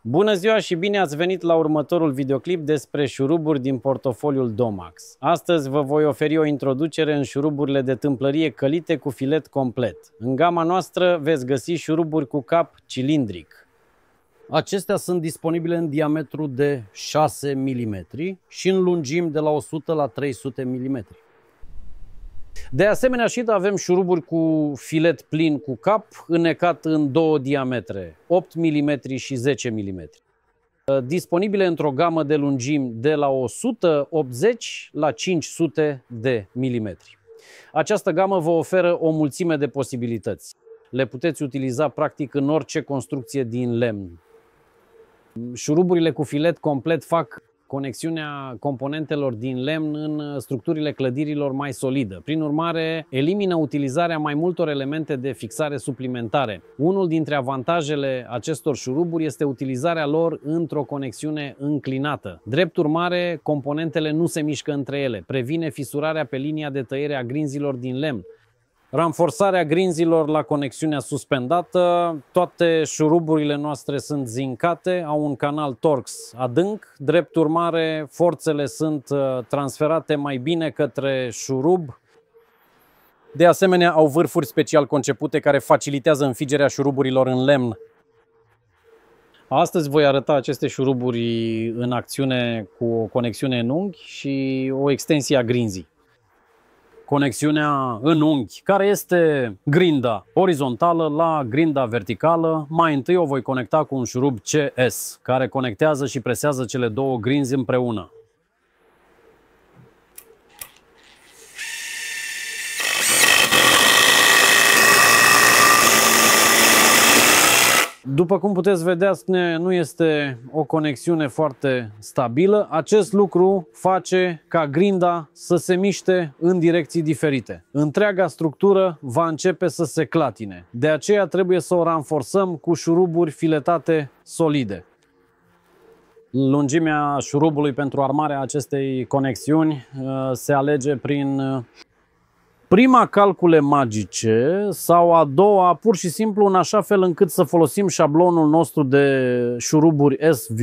Bună ziua și bine ați venit la următorul videoclip despre șuruburi din portofoliul Domax. Astăzi vă voi oferi o introducere în șuruburile de tâmplărie călite cu filet complet. În gama noastră veți găsi șuruburi cu cap cilindric. Acestea sunt disponibile în diametru de 6 mm și în lungimi de la 100 la 300 mm. De asemenea și avem șuruburi cu filet plin cu cap, înnecat în două diametre, 8 mm și 10 mm. Disponibile într-o gamă de lungimi de la 180 la 500 de milimetri. Această gamă vă oferă o mulțime de posibilități. Le puteți utiliza practic în orice construcție din lemn. Șuruburile cu filet complet fac conexiunea componentelor din lemn în structurile clădirilor mai solidă. Prin urmare, elimină utilizarea mai multor elemente de fixare suplimentare. Unul dintre avantajele acestor șuruburi este utilizarea lor într-o conexiune înclinată. Drept urmare, componentele nu se mișcă între ele, previne fisurarea pe linia de tăiere a grinzilor din lemn. Ramforsarea grinzilor la conexiunea suspendată. Toate șuruburile noastre sunt zincate, au un canal Torx adânc. Drept urmare, forțele sunt transferate mai bine către șurub. De asemenea, au vârfuri special concepute care facilitează înfigerea șuruburilor în lemn. Astăzi voi arăta aceste șuruburi în acțiune cu o conexiune în unghi și o extensie a grinzii. Conexiunea în unghi, care este grinda orizontală la grinda verticală. Mai întâi o voi conecta cu un șurub CS, care conectează și presează cele două grinzi împreună. După cum puteți vedea, nu este o conexiune foarte stabilă. Acest lucru face ca grinda să se miște în direcții diferite. Întreaga structură va începe să se clatine. De aceea trebuie să o ranforsăm cu șuruburi filetate solide. Lungimea șurubului pentru armarea acestei conexiuni se alege prin prima calcule magice sau a doua pur și simplu în așa fel încât să folosim șablonul nostru de șuruburi SV.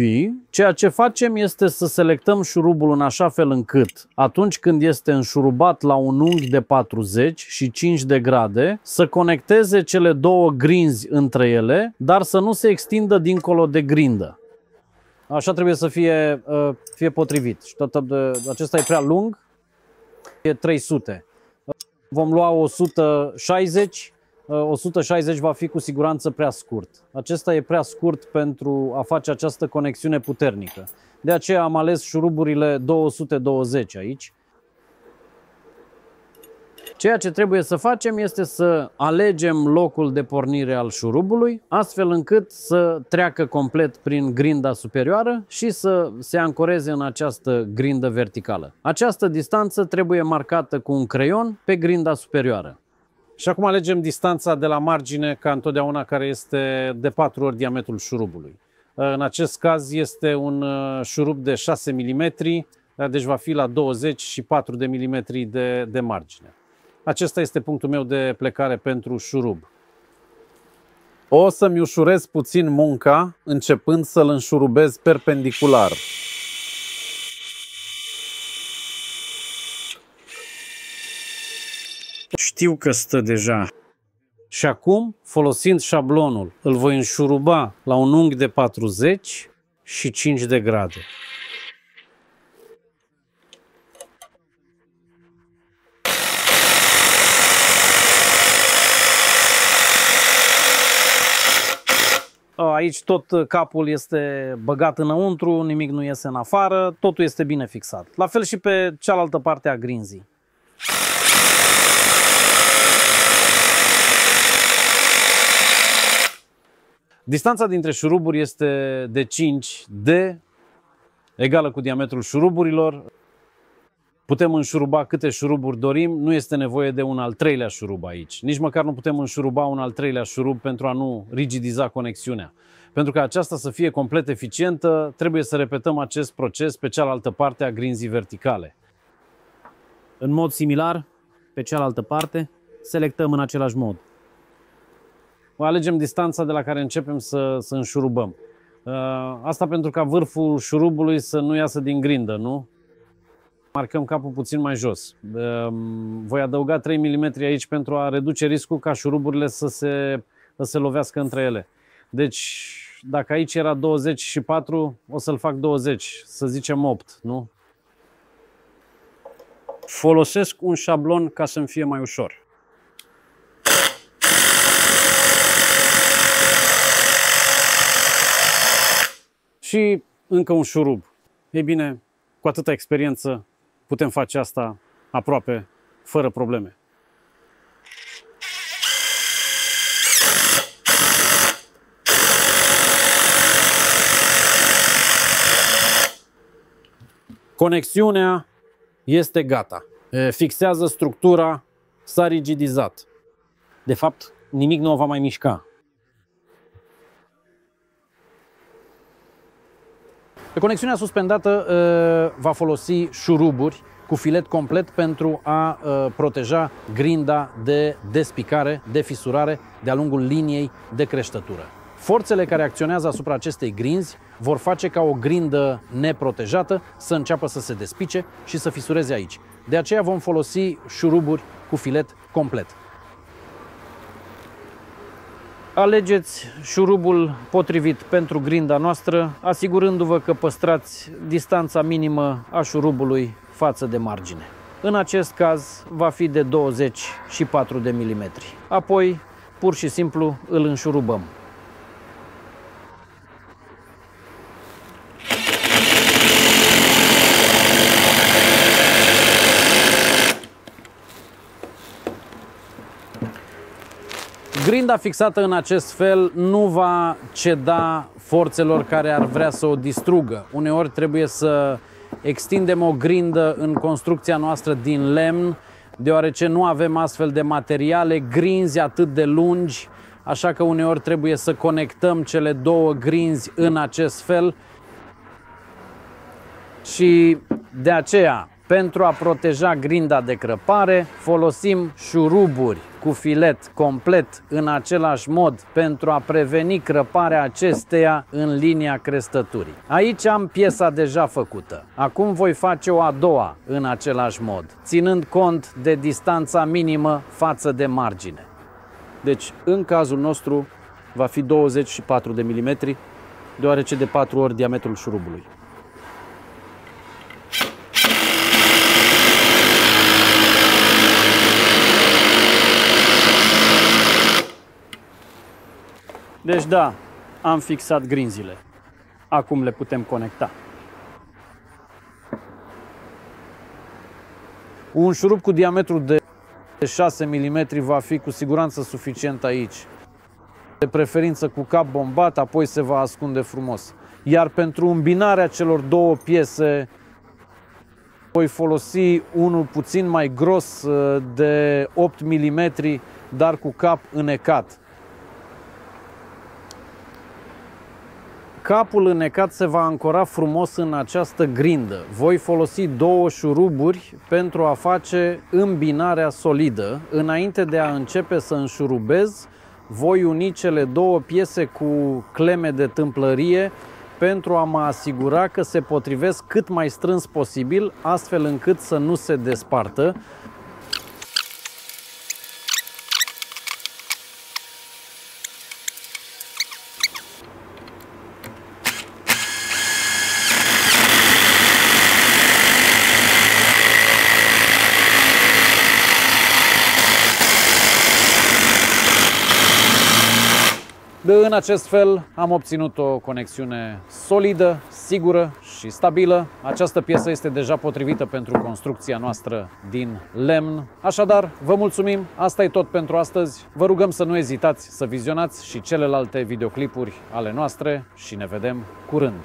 Ceea ce facem este să selectăm șurubul în așa fel încât atunci când este înșurubat la un unghi de 40 și 5 de grade să conecteze cele două grinzi între ele, dar să nu se extindă dincolo de grindă. Așa trebuie să fie potrivit. Și acesta e prea lung, e 300. Vom lua 160, 160 va fi cu siguranță prea scurt. Acesta e prea scurt pentru a face această conexiune puternică. De aceea am ales șuruburile 220 aici. Ceea ce trebuie să facem este să alegem locul de pornire al șurubului, astfel încât să treacă complet prin grinda superioară și să se ancoreze în această grindă verticală. Această distanță trebuie marcată cu un creion pe grinda superioară. Și acum alegem distanța de la margine, ca întotdeauna, care este de 4 ori diametrul șurubului. În acest caz este un șurub de 6 mm, deci va fi la 24 de mm de margine. Acesta este punctul meu de plecare pentru șurub. O să-mi ușurez puțin munca, începând să-l înșurubez perpendicular. Știu că stă deja. Și acum, folosind șablonul, îl voi înșuruba la un unghi de 40 și 5 de grade. Aici tot capul este băgat înăuntru, nimic nu iese în afară, totul este bine fixat. La fel și pe cealaltă parte a grinzii. Distanța dintre șuruburi este de 5D, egală cu diametrul șuruburilor. Putem înșuruba câte șuruburi dorim, nu este nevoie de un al treilea șurub aici. Nici măcar nu putem înșuruba un al treilea șurub pentru a nu rigidiza conexiunea. Pentru ca aceasta să fie complet eficientă, trebuie să repetăm acest proces pe cealaltă parte a grinzii verticale. În mod similar, pe cealaltă parte, selectăm în același mod. Alegem distanța de la care începem să înșurubăm. Asta pentru ca vârful șurubului să nu iasă din grindă, nu? Marcăm capul puțin mai jos. Voi adăuga 3 mm aici pentru a reduce riscul ca șuruburile să se lovească între ele. Deci, dacă aici era 24, o să-l fac 20, să zicem 8, nu? Folosesc un șablon ca să-mi fie mai ușor. Și încă un șurub. Ei bine, cu atâta experiență putem face asta aproape fără probleme. Conexiunea este gata. Fixează structura, s-a rigidizat. De fapt, nimic nu o va mai mișca. Conexiunea suspendată va folosi șuruburi cu filet complet pentru a proteja grinda de despicare, de fisurare de-a lungul liniei de creștătură. Forțele care acționează asupra acestei grinzi vor face ca o grindă neprotejată să înceapă să se despice și să fisureze aici. De aceea vom folosi șuruburi cu filet complet. Alegeți șurubul potrivit pentru grinda noastră, asigurându-vă că păstrați distanța minimă a șurubului față de margine. În acest caz va fi de 24 de mm. Apoi, pur și simplu, îl înșurubăm. Grinda fixată în acest fel nu va ceda forțelor care ar vrea să o distrugă. Uneori trebuie să extindem o grindă în construcția noastră din lemn, deoarece nu avem astfel de materiale, grinzi atât de lungi, așa că uneori trebuie să conectăm cele două grinzi în acest fel. Și de aceea, pentru a proteja grinda de crăpare, folosim șuruburi cu filet complet în același mod pentru a preveni crăparea acesteia în linia crestăturii. Aici am piesa deja făcută. Acum voi face o a doua în același mod, ținând cont de distanța minimă față de margine. Deci, în cazul nostru, va fi 24 de mm, deoarece de 4 ori diametrul șurubului. Deci da, am fixat grinzile. Acum le putem conecta. Un șurub cu diametru de 6 mm va fi cu siguranță suficient aici. De preferință cu cap bombat, apoi se va ascunde frumos. Iar pentru îmbinarea celor două piese voi folosi unul puțin mai gros de 8 mm, dar cu cap înecat. Capul înecat se va ancora frumos în această grindă. Voi folosi două șuruburi pentru a face îmbinarea solidă. Înainte de a începe să înșurubez, voi uni cele două piese cu cleme de tâmplărie pentru a mă asigura că se potrivesc cât mai strâns posibil, astfel încât să nu se despartă. În acest fel am obținut o conexiune solidă, sigură și stabilă. Această piesă este deja potrivită pentru construcția noastră din lemn. Așadar, vă mulțumim, asta e tot pentru astăzi. Vă rugăm să nu ezitați să vizionați și celelalte videoclipuri ale noastre și ne vedem curând.